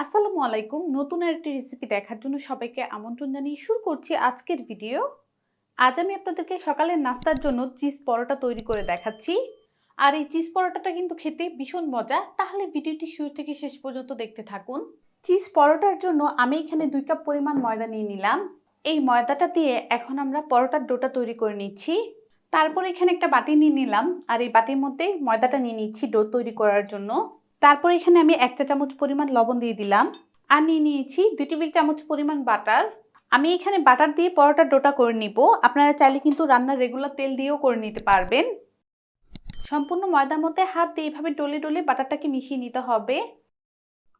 আসসালামু আলাইকুম। নতুন আরেকটি রেসিপি দেখার জন্য সবাইকে আমন্ত্রণ জানিয়ে শুরু করছি আজকের ভিডিও। আজ আমি আপনাদেরকে সকালের নাস্তার জন্য চিজ পরোটা তৈরি করে দেখাচ্ছি। আর এই চিজ পরোটাটা কিন্তু খেতে ভীষণ মজা। তাহলে ভিডিওটি শুরু থেকে শেষ পর্যন্ত দেখতে থাকুন। চিজ পরোটার জন্য আমি এখানে 2 কাপ পরিমাণ ময়দা নিয়ে নিলাম। এই ময়দাটা দিয়ে এখন আমরা পরোটার ডোটা তৈরি করে নিচ্ছি। তারপর এখানে একটা বাটি নিয়ে নিলাম আর এই বাটির মধ্যে ময়দাটা নিয়ে নিচ্ছি ডো তৈরি করার জন্য। তারপর এখানে আমি 1 চা চামচ পরিমাণ লবণ দিয়ে দিলাম আর নিয়ে নিয়েছি 2 টেবিল চামচ পরিমাণ বাটার। আমি এখানে বাটার দিয়ে পরোটার ডোটা করে নিব। আপনারা চাইলে কিন্তু রান্নার রেগুলার তেল দিয়েও করে নিতে পারবেন। সম্পূর্ণ ময়দার মধ্যে হাত দিয়ে এভাবে ডলে ডলে বাটারটাকে মিশিয়ে নিতে হবে।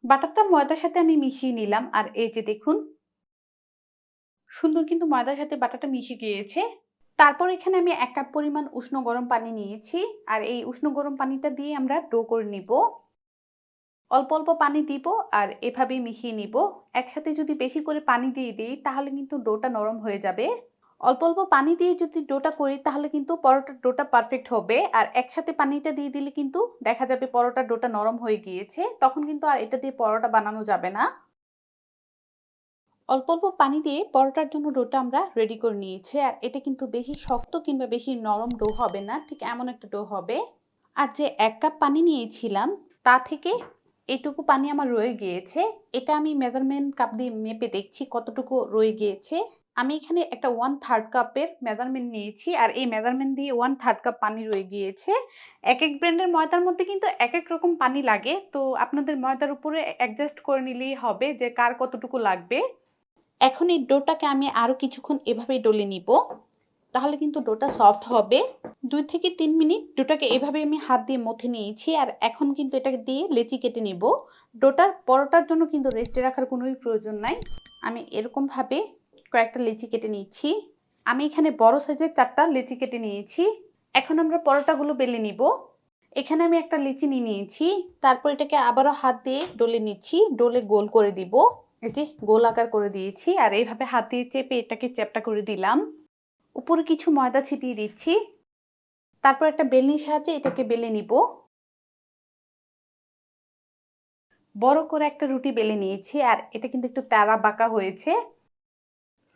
বাটারটা ময়দার সাথে আমি মিশিয়ে নিলাম আর এই যে দেখুন সুন্দর কিন্তু ময়দার সাথে বাটারটা মিশে গিয়েছে। তারপর এখানে আমি 1 কাপ পরিমাণ উষ্ণ গরম পানি নিয়েছি আর এই উষ্ণ গরম পানিটা দিয়ে আমরা ডো করে নিব। অল্প অল্প পানি দিব আর এভাবেই মিশিয়ে নিব। একসাথে যদি বেশি করে পানি দিয়ে দিই তাহলে কিন্তু ডোটা নরম হয়ে যাবে। অল্প অল্প পানি দিয়ে যদি ডোটা করি তাহলে কিন্তু পরোটার ডোটা পারফেক্ট হবে। আর একসাথে পানিটা দিয়ে দিলে কিন্তু দেখা যাবে পরোটার ডোটা নরম হয়ে গিয়েছে, তখন কিন্তু আর এটা দিয়ে পরোটা বানানো যাবে না। অল্প অল্প পানি দিয়ে পরোটার জন্য ডোটা আমরা রেডি করে নিয়েছি। আর এটা কিন্তু বেশি শক্ত কিংবা বেশি নরম ডো হবে না, ঠিক এমন একটা ডো হবে। আর যে 1 কাপ পানি নিয়েছিলাম তা থেকে এইটুকু পানি আমার রয়ে গিয়েছে। এটা আমি মেজারমেন্ট কাপ দিয়ে মেপে দেখছি কতটুকু রয়ে গিয়েছে। আমি এখানে একটা 1/3 কাপের মেজারমেন্ট নিয়েছি আর এই মেজারমেন্ট দিয়ে 1/3 কাপ পানি রয়ে গিয়েছে। এক এক ব্র্যান্ডের ময়দার মধ্যে কিন্তু এক এক রকম পানি লাগে, তো আপনাদের ময়দার উপরে অ্যাডজাস্ট করে নিলেই হবে যে কার কতটুকু লাগবে। এখন এই ডোটাকে আমি আরও কিছুক্ষণ এভাবেই ডলে নিব, তাহলে কিন্তু ডোটা সফট হবে। 2 থেকে 3 মিনিট ডোটাকে এভাবে আমি হাত দিয়ে মথে নিয়েছি আর এখন কিন্তু এটাকে দিয়ে লেচি কেটে নিব। ডোটার পরোটার জন্য কিন্তু রেস্টে রাখার কোনোই প্রয়োজন নাই। আমি এরকমভাবে কয়েকটা লেচি কেটে নিয়েছি। আমি এখানে বড় সাইজের 4টা লেচি কেটে নিয়েছি। এখন আমরা পরোটাগুলো বেলে নিব। এখানে আমি একটা লেচি নিয়ে নিয়েছি, তারপর এটাকে আবারও হাত দিয়ে ডলে নিচ্ছি। ডলে গোল করে দিব। এই যে গোল আকার করে দিয়েছি আর এইভাবে হাত দিয়ে চেপে এটাকে চ্যাপ্টা করে দিলাম। উপরে কিছু ময়দা ছিটিয়ে দিচ্ছি। তারপর একটা বেলনির সাহায্যে এটাকে বেলে নিব। বড় করে একটা রুটি বেলে নিয়েছি আর এটা কিন্তু একটু তেড়া বাঁকা হয়েছে।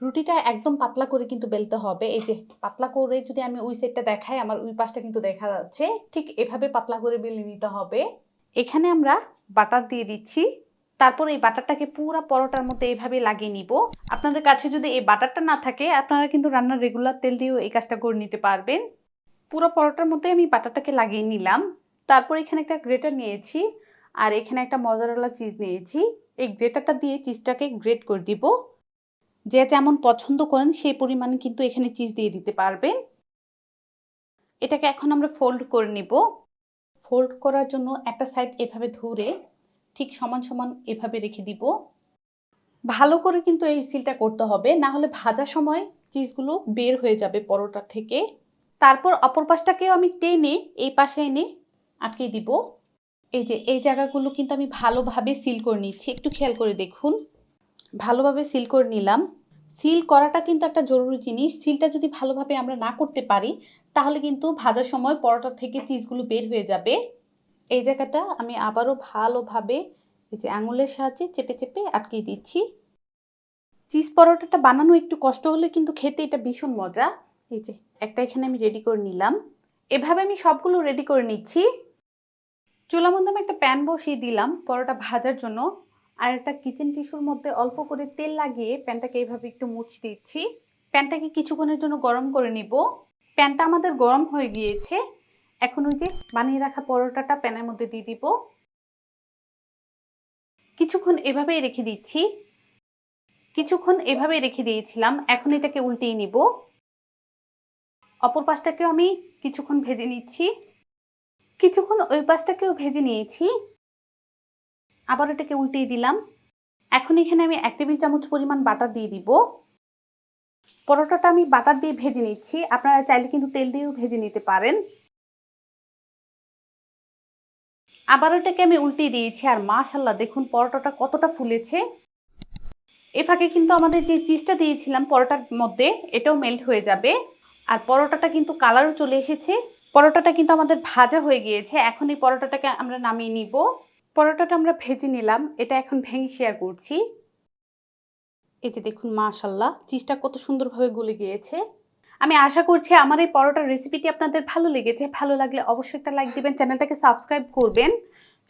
রুটিটা একদম পাতলা করে কিন্তু বেলতে হবে। এই যে পাতলা করে যদি আমি ওই সাইডটা দেখাই, আমার ওই পাশটা কিন্তু দেখা যাচ্ছে। ঠিক এভাবে পাতলা করে বেলে নিতে হবে। এখানে আমরা বাটার দিয়ে দিচ্ছি। তারপর এই বাটারটাকে পুরো পরোটার মধ্যে এইভাবে লাগিয়ে নিব। আপনাদের কাছে যদি এই বাটারটা না থাকে আপনারা কিন্তু রান্নার রেগুলার তেল দিয়েও এই কাজটা করে নিতে পারবেন। পুরো পরোটার মধ্যে আমি বাটারটাকে লাগিয়ে নিলাম। তারপর এখানে একটা গ্রেটার নিয়েছি আর এখানে একটা মজারেলা চিজ নিয়েছি। এই গ্রেটারটা দিয়ে চিজটাকে গ্রেট করে দিব। যে যেমন পছন্দ করেন সেই পরিমাণে কিন্তু এখানে চিজ দিয়ে দিতে পারবেন। এটাকে এখন আমরা ফোল্ড করে নিব। ফোল্ড করার জন্য একটা সাইড এভাবে ধরে ঠিক সমান সমান এভাবে রেখে দিব। ভালো করে কিন্তু এই সিলটা করতে হবে, না হলে ভাজার সময় চিজগুলো বের হয়ে যাবে পরোটা থেকে। তারপর অপর পাশটাকেও আমি টেনে এই পাশে এনে আটকে দিব। এই যে এই জায়গাগুলো কিন্তু আমি ভালোভাবে সিল করে নিচ্ছি, একটু খেয়াল করে দেখুন। ভালোভাবে সিল করে নিলাম। সিল করাটা কিন্তু একটা জরুরি জিনিস। সিলটা যদি ভালোভাবে আমরা না করতে পারি তাহলে কিন্তু ভাজার সময় পরোটা থেকে চিজগুলো বের হয়ে যাবে। এই জায়গাটা আমি আবারও ভালোভাবে এই যে আঙুলের সাহায্যে চেপে চেপে আটকে দিচ্ছি। চিজ পরোটাটা বানানো একটু কষ্ট হলে কিন্তু খেতে এটা ভীষণ মজা। এই যে একটা এখানে আমি রেডি করে নিলাম। এভাবে আমি সবগুলো রেডি করে নিচ্ছি। চুলার মধ্যে আমি একটা প্যান বসিয়ে দিলাম পরোটা ভাজার জন্য। আর একটা কিচেন টিস্যুর মধ্যে অল্প করে তেল লাগিয়ে প্যানটাকে এইভাবে একটু মুছে দিচ্ছি। প্যানটাকে কিছুক্ষণের জন্য গরম করে নিব। প্যানটা আমাদের গরম হয়ে গিয়েছে। এখন ওই যে বানিয়ে রাখা পরোটাটা প্যানের মধ্যে দিয়ে দিব। কিছুক্ষণ এভাবেই রেখে দিচ্ছি। কিছুক্ষণ এভাবেই রেখে দিয়েছিলাম। এখন এটাকে উল্টিয়ে নিব। অপর পাশটাকেও আমি কিছুক্ষণ ভেজে নিচ্ছি। কিছুক্ষণ ওই পাশটাকেও ভেজে নিয়েছি। আবার এটাকে উল্টিয়ে দিলাম। এখন এখানে আমি 1 টেবিল চামচ পরিমাণ বাটার দিয়ে দিব। পরোটাটা আমি বাটার দিয়ে ভেজে নিচ্ছি। আপনারা চাইলে কিন্তু তেল দিয়েও ভেজে নিতে পারেন। আবার এটাকে আমি উল্টিয়ে দিয়েছি আর মাশাআল্লাহ দেখুন পরোটাটা কতটা ফুলেছে। এ ফাঁকে কিন্তু আমাদের যে চিজটা দিয়েছিলাম পরোটার মধ্যে এটাও মেল্ট হয়ে যাবে। আর পরোটাটা কিন্তু কালারও চলে এসেছে। পরোটাটা কিন্তু আমাদের ভাজা হয়ে গিয়েছে। এখন এই পরোটাটাকে আমরা নামিয়ে নিব। পরোটাটা আমরা ভেজে নিলাম, এটা এখন ভেঙে শেয়ার করছি। এই যে দেখুন মাশাআল্লাহ চিজটা কত সুন্দরভাবে গলে গিয়েছে। আমি আশা করছি আমার এই পরোটার রেসিপিটি আপনাদের ভালো লেগেছে। ভালো লাগলে অবশ্যই একটা লাইক দিবেন, চ্যানেলটাকে সাবস্ক্রাইব করবেন।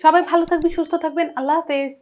সবাই ভালো থাকবেন, সুস্থ থাকবেন। আল্লাহ হাফেজ।